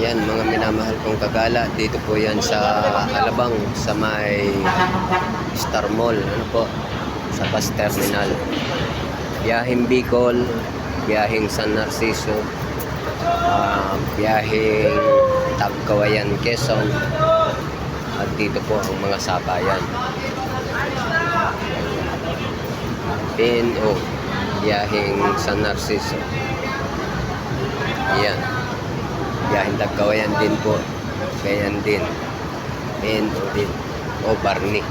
Ayan, mga minamahal kong kagala, dito po yan sa Alabang, sa may Star Mall, ano po, sa bus terminal. Biyaheng Bicol, biyaheng San Narciso, biyaheng Tagkawayan, Quezon, at dito po ang mga sabayan. PNO, biyaheng San Narciso. Ayan, biyaheng Tagkawayan din po, ganyan din. PNO din, o Barney.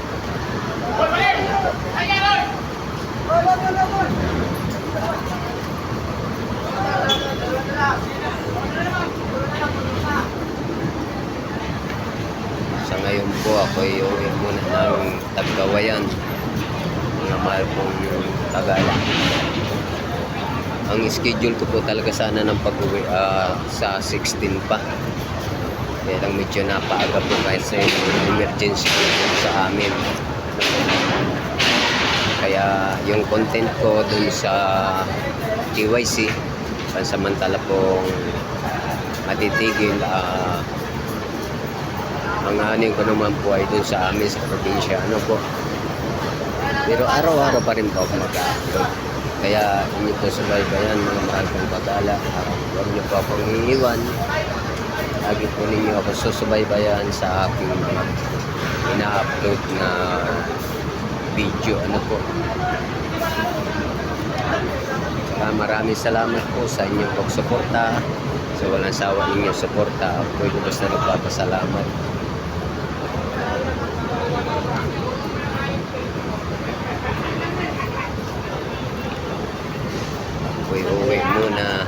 Sa ngayon po ako iuwi muna ng Tagkawayan, mga mahal kong Tagala. Ang schedule ko po talaga sana ng pag-uwi sa 16 pa. Kaya lang medyo napaaga po kahit sa emergency sa amin. Kaya yung content ko dun sa TYC pansamantala pong matitigil. Ang aning ko naman po ay dun sa amin sa probinsya, ano po. Pero araw-araw pa rin po ako mag-upload. Kaya inyo po subaybayan, mga mahal kong Tagala. Huwag niyo po akong iiwan. Lagi po ninyo ako susubaybayan sa aking ina-upload na video, ano po. Maraming salamat po sa inyong pagsuporta. So walang sawa ninyong suporta. Ako'y basta nagpapasalamat. Ako'y uwi muna.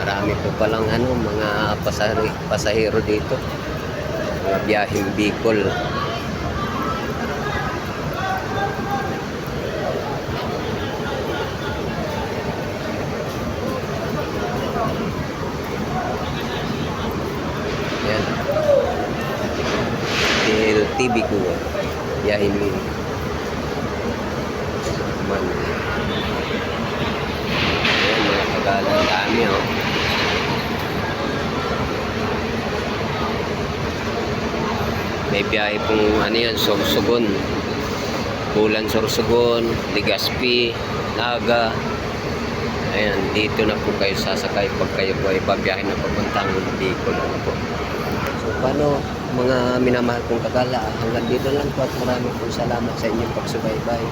Marami po palang mga pasahero dito. Mga biyaheng Bicol. Yan. TV ko. Biyaheng man. Yan, mga Tagala. Dami, oh. May biyahe pong yan, Sorsogon, Bulan Sorsogon, Legazpi, Naga. Ayan, dito na po kayo sasakay pag kayo po ay pabiyahe na papuntang Bicol, ano po. So paano mga minamahal kong Tagala, hanggang dito lang po at maraming pong salamat sa inyong pagsubaybay.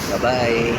Bye bye.